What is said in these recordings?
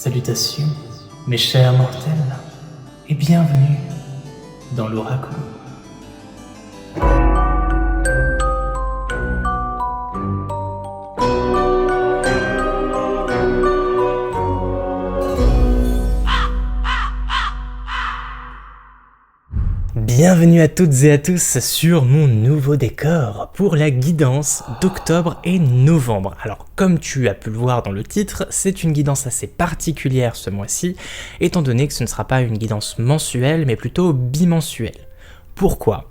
Salutations, mes chers mortels, et bienvenue dans l'oracle. Bienvenue à toutes et à tous sur mon nouveau décor pour la guidance d'octobre et novembre. Alors comme tu as pu le voir dans le titre, c'est une guidance assez particulière ce mois-ci, étant donné que ce ne sera pas une guidance mensuelle mais plutôt bimensuelle. Pourquoi ?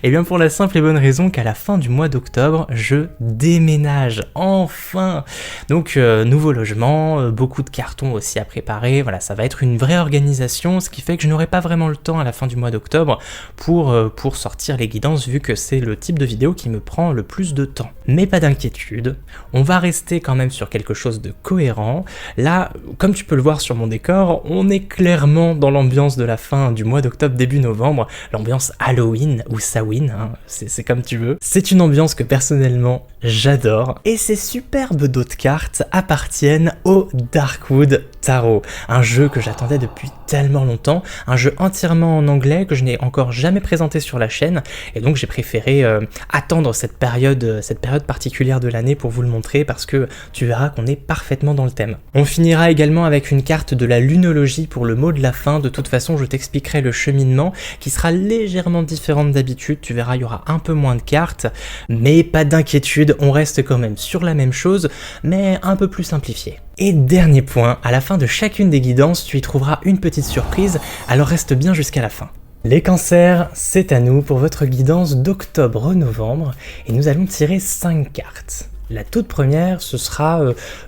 Eh bien pour la simple et bonne raison qu'à la fin du mois d'octobre, je déménage, enfin. Donc nouveau logement, beaucoup de cartons aussi à préparer, voilà, ça va être une vraie organisation, ce qui fait que je n'aurai pas vraiment le temps à la fin du mois d'octobre pour sortir les guidances, vu que c'est le type de vidéo qui me prend le plus de temps. Mais pas d'inquiétude, on va rester quand même sur quelque chose de cohérent. Là, comme tu peux le voir sur mon décor, on est clairement dans l'ambiance de la fin du mois d'octobre, début novembre, l'ambiance Halloween, ou Samhain, hein, c'est comme tu veux. C'est une ambiance que personnellement j'adore, et ces superbes dos de cartes appartiennent au Darkwood Tarot, un jeu que j'attendais depuis tellement longtemps, un jeu entièrement en anglais que je n'ai encore jamais présenté sur la chaîne, et donc j'ai préféré attendre cette période particulière de l'année pour vous le montrer, parce que tu verras qu'on est parfaitement dans le thème. On finira également avec une carte de la lunologie pour le mot de la fin. De toute façon, je t'expliquerai le cheminement qui sera légèrement différent d'habitude, tu verras, il y aura un peu moins de cartes, mais pas d'inquiétude, on reste quand même sur la même chose, mais un peu plus simplifié. Et dernier point, à la fin de chacune des guidances, tu y trouveras une petite surprise, alors reste bien jusqu'à la fin. Les cancers, c'est à nous pour votre guidance d'octobre-novembre, et nous allons tirer 5 cartes. La toute première, ce sera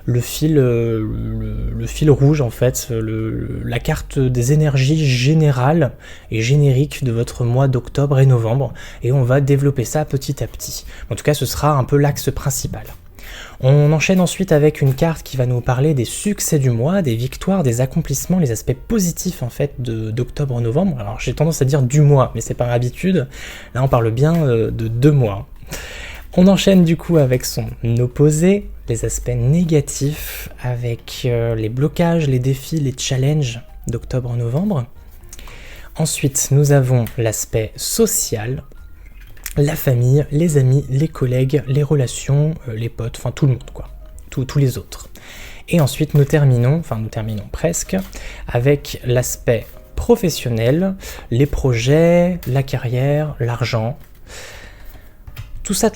le fil rouge en fait, la carte des énergies générales et génériques de votre mois d'octobre et novembre, et on va développer ça petit à petit. En tout cas, ce sera un peu l'axe principal. On enchaîne ensuite avec une carte qui va nous parler des succès du mois, des victoires, des accomplissements, les aspects positifs en fait d'octobre-novembre. Alors j'ai tendance à dire du mois, mais c'est par habitude. Là on parle bien de 2 mois. On enchaîne du coup avec son opposé, les aspects négatifs, avec les blocages, les défis, les challenges d'octobre-novembre. Ensuite, nous avons l'aspect social, la famille, les amis, les collègues, les relations, les potes, enfin tout le monde quoi, tous les autres. Et ensuite nous terminons presque, avec l'aspect professionnel, les projets, la carrière, l'argent, tout ça.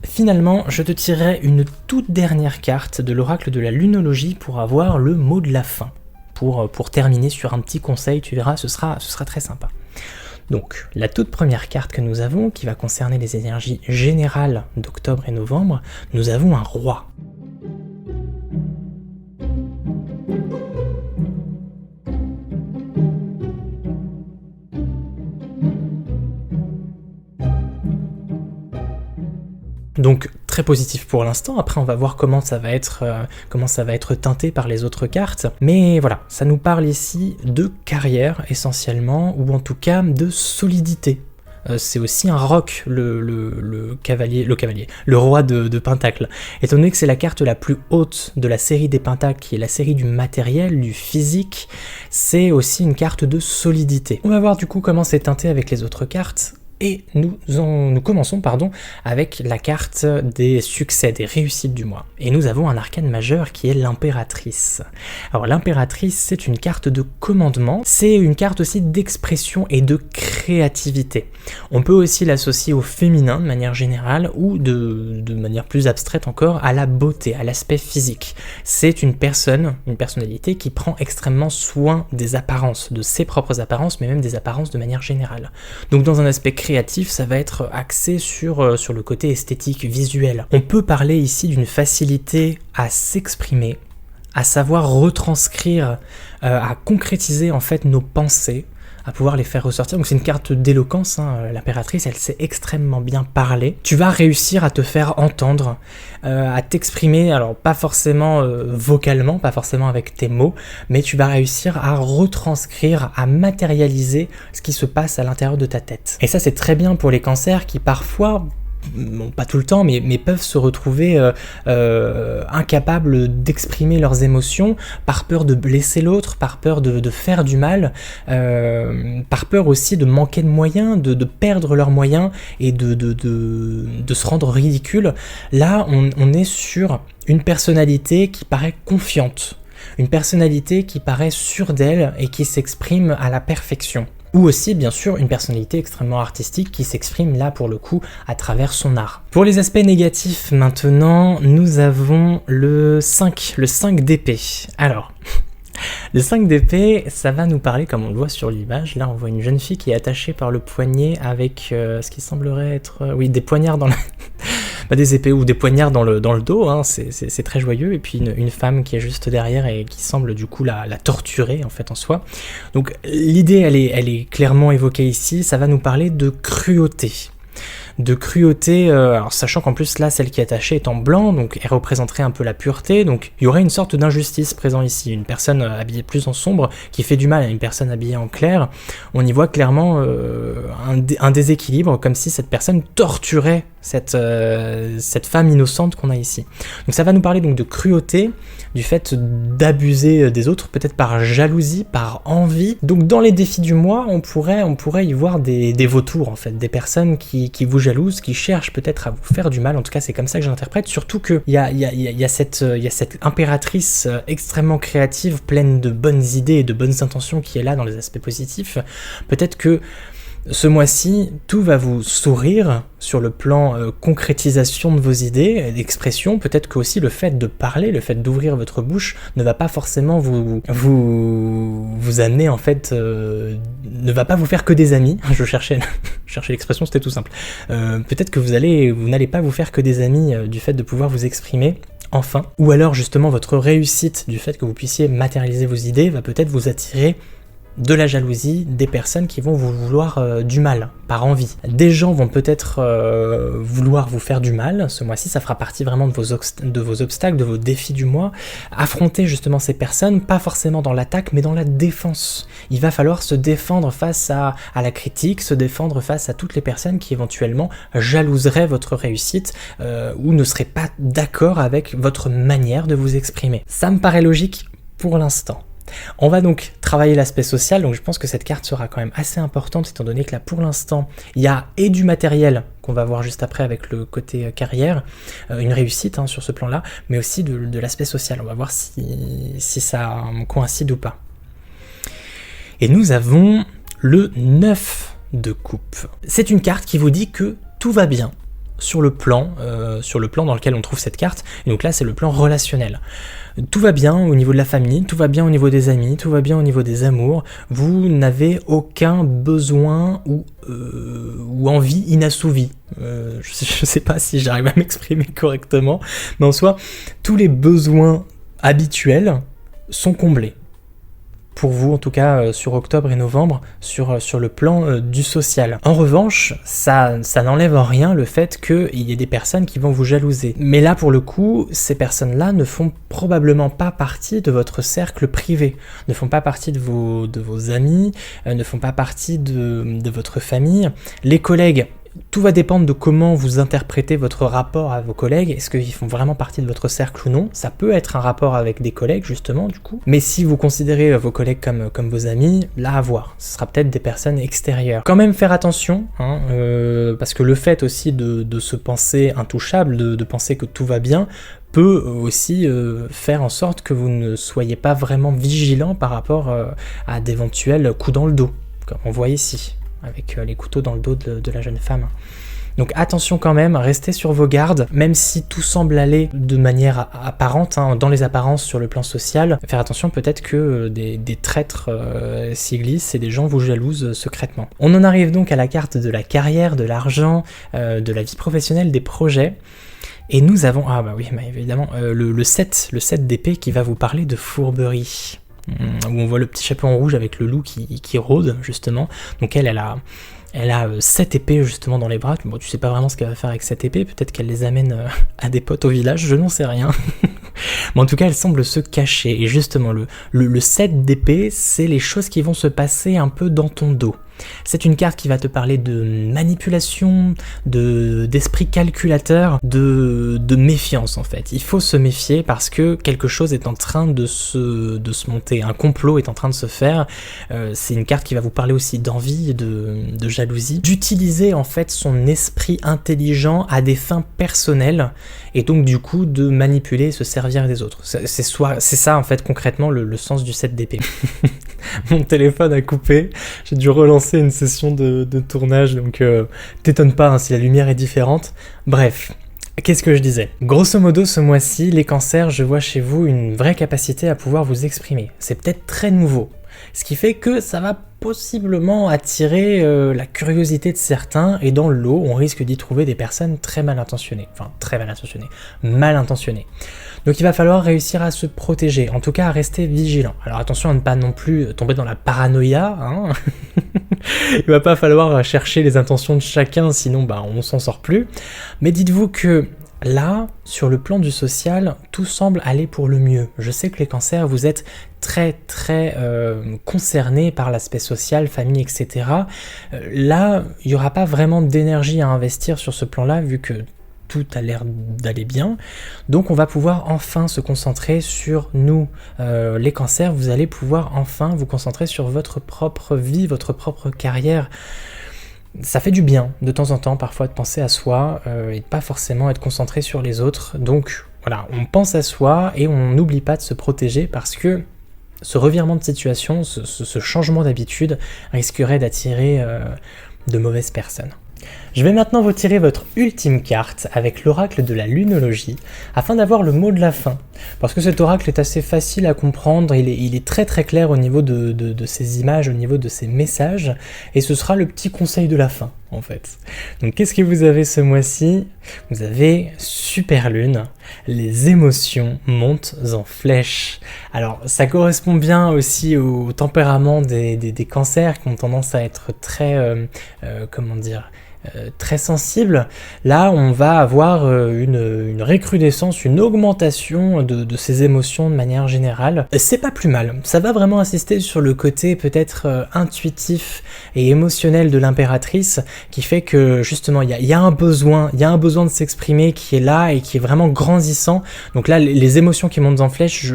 Finalement, je te tirerai une toute dernière carte de l'oracle de la lunologie pour avoir le mot de la fin. Pour terminer sur un petit conseil, tu verras, ce sera très sympa. Donc, la toute première carte que nous avons, qui va concerner les énergies générales d'octobre et novembre, nous avons un roi. Donc très positif pour l'instant, après on va voir comment ça va être teinté par les autres cartes, mais voilà, ça nous parle ici de carrière essentiellement, ou en tout cas de solidité. C'est aussi un roc, le roi de Pentacle. Étant donné que c'est la carte la plus haute de la série des Pentacles, qui est la série du matériel, du physique, c'est aussi une carte de solidité. On va voir du coup comment c'est teinté avec les autres cartes. Et nous commençons avec la carte des succès, des réussites du mois. Et nous avons un arcane majeur qui est l'impératrice. Alors l'impératrice, c'est une carte de commandement, c'est une carte aussi d'expression et de créativité. On peut aussi l'associer au féminin de manière générale, ou de manière plus abstraite encore, à la beauté, à l'aspect physique. C'est une personnalité qui prend extrêmement soin des apparences, de ses propres apparences, mais même des apparences de manière générale. Donc dans un aspect créatif, ça va être axé sur le côté esthétique, visuel. On peut parler ici d'une facilité à s'exprimer, à savoir retranscrire, à concrétiser en fait nos pensées, à pouvoir les faire ressortir. Donc c'est une carte d'éloquence, hein. L'impératrice, elle sait extrêmement bien parler. Tu vas réussir à te faire entendre, à t'exprimer, alors pas forcément vocalement, pas forcément avec tes mots, mais tu vas réussir à retranscrire, à matérialiser ce qui se passe à l'intérieur de ta tête. Et ça c'est très bien pour les cancers qui parfois bon, pas tout le temps, mais peuvent se retrouver incapables d'exprimer leurs émotions par peur de blesser l'autre, par peur de faire du mal, par peur aussi de manquer de moyens, de perdre leurs moyens et de se rendre ridicule. Là, on est sur une personnalité qui paraît confiante, une personnalité qui paraît sûre d'elle et qui s'exprime à la perfection. Ou aussi, bien sûr, une personnalité extrêmement artistique qui s'exprime là, pour le coup, à travers son art. Pour les aspects négatifs, maintenant, nous avons le 5 d'épée. Alors, le 5 d'épée, ça va nous parler, comme on le voit sur l'image, là on voit une jeune fille qui est attachée par le poignet avec ce qui semblerait être... oui, des poignards dans la... pas des épées ou des poignards dans le dos, hein, c'est très joyeux, et puis une femme qui est juste derrière et qui semble du coup la torturer en fait en soi. Donc l'idée elle est clairement évoquée ici, ça va nous parler de cruauté. Alors sachant qu'en plus là celle qui est attachée est en blanc, donc elle représenterait un peu la pureté, donc il y aurait une sorte d'injustice présent ici, une personne habillée plus en sombre qui fait du mal à une personne habillée en clair. On y voit clairement un déséquilibre, comme si cette personne torturait cette femme innocente qu'on a ici. Donc ça va nous parler donc de cruauté, du fait d'abuser des autres, peut-être par jalousie, par envie. Donc dans les défis du mois, on pourrait y voir des vautours en fait, des personnes qui vous jalousent, qui cherchent peut-être à vous faire du mal. En tout cas c'est comme ça que j'interprète, surtout qu'il y a cette impératrice extrêmement créative, pleine de bonnes idées et de bonnes intentions qui est là dans les aspects positifs. Peut-être que ce mois-ci, tout va vous sourire sur le plan concrétisation de vos idées, d'expression. Peut-être que aussi le fait de parler, le fait d'ouvrir votre bouche ne va pas forcément vous amener en fait, ne va pas vous faire que des amis. Je cherchais l'expression, c'était tout simple. Peut-être que vous n'allez pas vous faire que des amis du fait de pouvoir vous exprimer. Enfin, ou alors justement votre réussite du fait que vous puissiez matérialiser vos idées va peut-être vous attirer de la jalousie, des personnes qui vont vous vouloir du mal, par envie. Des gens vont peut-être vouloir vous faire du mal. Ce mois-ci, ça fera partie vraiment de vos obstacles, de vos défis du mois. Affronter justement ces personnes, pas forcément dans l'attaque, mais dans la défense. Il va falloir se défendre face à la critique, se défendre face à toutes les personnes qui éventuellement jalouseraient votre réussite ou ne seraient pas d'accord avec votre manière de vous exprimer. Ça me paraît logique pour l'instant. On va donc travailler l'aspect social, donc je pense que cette carte sera quand même assez importante étant donné que là pour l'instant il y a et du matériel qu'on va voir juste après avec le côté carrière, une réussite sur ce plan-là, mais aussi de l'aspect social. On va voir si ça coïncide ou pas. Et nous avons le 9 de coupe. C'est une carte qui vous dit que tout va bien sur le plan dans lequel on trouve cette carte, et donc là c'est le plan relationnel. Tout va bien au niveau de la famille, tout va bien au niveau des amis, tout va bien au niveau des amours, vous n'avez aucun besoin ou envie inassouvi. Je sais pas si j'arrive à m'exprimer correctement, mais en soi, tous les besoins habituels sont comblés. Pour vous en tout cas sur octobre et novembre sur le plan du social. En revanche, ça n'enlève en rien le fait qu'il y ait des personnes qui vont vous jalouser. Mais là pour le coup, ces personnes-là ne font probablement pas partie de votre cercle privé, ne font pas partie de vos amis, ne font pas partie de votre famille. Les collègues, tout va dépendre de comment vous interprétez votre rapport à vos collègues. Est-ce qu'ils font vraiment partie de votre cercle ou non? Ça peut être un rapport avec des collègues justement du coup. Mais si vous considérez vos collègues comme vos amis, là à voir. Ce sera peut-être des personnes extérieures. Quand même faire attention, parce que le fait aussi de se penser intouchable, de penser que tout va bien, peut aussi faire en sorte que vous ne soyez pas vraiment vigilant par rapport à d'éventuels coups dans le dos, comme on voit ici, avec les couteaux dans le dos de la jeune femme. Donc attention quand même, restez sur vos gardes, même si tout semble aller de manière apparente, dans les apparences sur le plan social. Faire attention, peut-être que des traîtres s'y glissent et des gens vous jalousent secrètement. On en arrive donc à la carte de la carrière, de l'argent, de la vie professionnelle, des projets. Et nous avons, évidemment, le 7 d'épée qui va vous parler de fourberie. Où on voit le petit chapeau en rouge avec le loup qui rôde justement. Donc elle a 7 épées justement dans les bras. Bon, tu sais pas vraiment ce qu'elle va faire avec 7 épées, peut-être qu'elle les amène à des potes au village, je n'en sais rien. Mais en tout cas elle semble se cacher. Et justement le 7 d'épée, c'est les choses qui vont se passer un peu dans ton dos. C'est une carte qui va te parler de manipulation, d'esprit calculateur, de méfiance en fait. Il faut se méfier parce que quelque chose est en train de se monter, un complot est en train de se faire. C'est une carte qui va vous parler aussi d'envie, de jalousie, d'utiliser en fait son esprit intelligent à des fins personnelles et donc du coup de manipuler et se servir des autres. C'est ça en fait concrètement le sens du 7 d'épée. Mon téléphone a coupé, j'ai dû relancer une session de tournage, donc t'étonne pas hein, si la lumière est différente. Bref, qu'est-ce que je disais? Grosso modo, ce mois-ci, les cancers, je vois chez vous une vraie capacité à pouvoir vous exprimer. C'est peut-être très nouveau, ce qui fait que ça va possiblement attirer la curiosité de certains, et dans le lot, on risque d'y trouver des personnes très mal intentionnées. Enfin, très mal intentionnées. Mal intentionnées. Donc il va falloir réussir à se protéger, en tout cas à rester vigilant. Alors attention à ne pas non plus tomber dans la paranoïa, hein. Il va pas falloir chercher les intentions de chacun, sinon bah, on s'en sort plus. Mais dites-vous que là, sur le plan du social, tout semble aller pour le mieux. Je sais que les cancers, vous êtes très concernés par l'aspect social, famille, etc. Là, il n'y aura pas vraiment d'énergie à investir sur ce plan-là, vu que tout a l'air d'aller bien, donc on va pouvoir enfin se concentrer sur nous. Les cancers, vous allez pouvoir enfin vous concentrer sur votre propre vie, votre propre carrière. Ça fait du bien de temps en temps parfois de penser à soi et de pas forcément être concentré sur les autres. Donc voilà, on pense à soi et on n'oublie pas de se protéger parce que ce revirement de situation, ce changement d'habitude risquerait d'attirer de mauvaises personnes. Je vais maintenant vous tirer votre ultime carte avec l'oracle de la lunologie afin d'avoir le mot de la fin. Parce que cet oracle est assez facile à comprendre, il est très clair au niveau de ses images, au niveau de ses messages, et ce sera le petit conseil de la fin en fait. Donc qu'est-ce que vous avez ce mois-ci? Vous avez super lune, les émotions montent en flèche. Alors ça correspond bien aussi au tempérament des cancers qui ont tendance à être très, comment dire, très sensible. Là on va avoir une recrudescence, une augmentation de ces émotions de manière générale. C'est pas plus mal, ça va vraiment insister sur le côté peut-être intuitif et émotionnel de l'impératrice qui fait que justement il y a un besoin de s'exprimer qui est là et qui est vraiment grandissant. Donc là les émotions qui montent en flèche,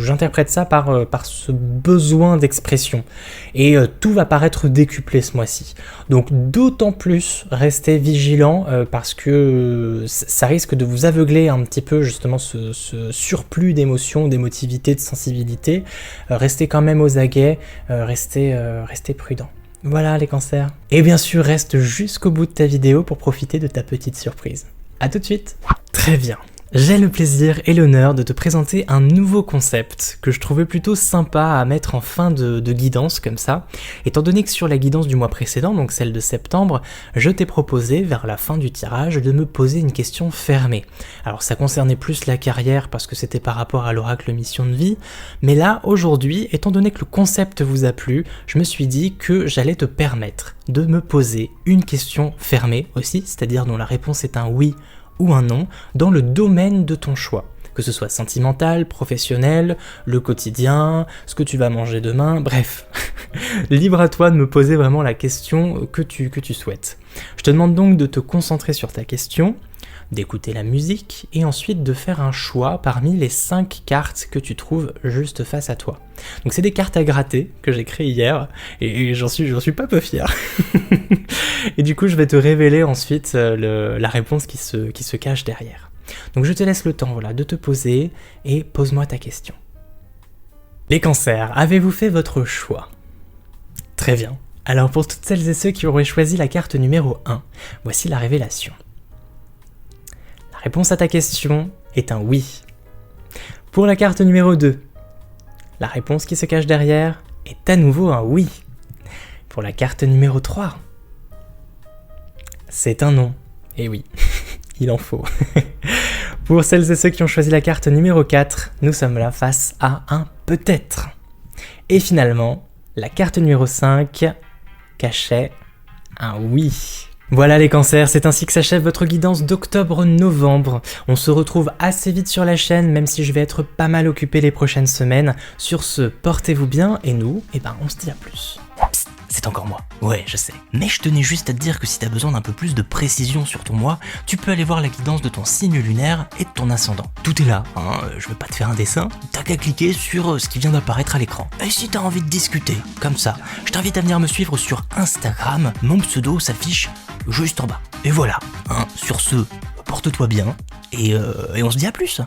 j'interprète ça par ce besoin d'expression et tout va paraître décuplé ce mois-ci. Donc d'autant plus restez vigilant parce que ça risque de vous aveugler un petit peu justement ce surplus d'émotions, d'émotivité, de sensibilité. Restez quand même aux aguets, restez prudent. Voilà les cancers. Et bien sûr, reste jusqu'au bout de ta vidéo pour profiter de ta petite surprise. A tout de suite. Très bien. J'ai le plaisir et l'honneur de te présenter un nouveau concept que je trouvais plutôt sympa à mettre en fin de guidance comme ça, étant donné que sur la guidance du mois précédent, donc celle de septembre, je t'ai proposé vers la fin du tirage de me poser une question fermée. Alors ça concernait plus la carrière parce que c'était par rapport à l'oracle mission de vie, mais là aujourd'hui, étant donné que le concept vous a plu, je me suis dit que j'allais te permettre de me poser une question fermée aussi, c'est-à-dire dont la réponse est un oui ou un non, dans le domaine de ton choix. Que ce soit sentimental, professionnel, le quotidien, ce que tu vas manger demain, bref. Libre à toi de me poser vraiment la question que tu souhaites. Je te demande donc de te concentrer sur ta question, d'écouter la musique et ensuite de faire un choix parmi les 5 cartes que tu trouves juste face à toi. Donc c'est des cartes à gratter que j'ai créées hier et j'en suis pas peu fier. Et du coup je vais te révéler ensuite la réponse qui se cache derrière. Donc je te laisse le temps de te poser et pose-moi ta question. Les cancers, avez-vous fait votre choix? Très bien. Alors pour toutes celles et ceux qui auraient choisi la carte numéro 1, voici la révélation. La réponse à ta question est un oui. Pour la carte numéro 2, la réponse qui se cache derrière est à nouveau un oui. Pour la carte numéro 3, c'est un non. Et oui, il en faut. Pour celles et ceux qui ont choisi la carte numéro 4, nous sommes là face à un peut-être. Et finalement, la carte numéro 5 cachait un oui. Voilà les cancers, c'est ainsi que s'achève votre guidance d'octobre-novembre. On se retrouve assez vite sur la chaîne, même si je vais être pas mal occupé les prochaines semaines. Sur ce, portez-vous bien et nous, on se dit à plus. Psst, c'est c'est encore moi. Ouais, je sais. Mais je tenais juste à te dire que si t'as besoin d'un peu plus de précision sur ton mois, tu peux aller voir la guidance de ton signe lunaire et de ton ascendant. Tout est là, hein, je vais pas te faire un dessin, t'as qu'à cliquer sur ce qui vient d'apparaître à l'écran. Et si t'as envie de discuter, comme ça, je t'invite à venir me suivre sur Instagram, mon pseudo s'affiche juste en bas. Et voilà, hein, sur ce, porte-toi bien, et on se dit à plus.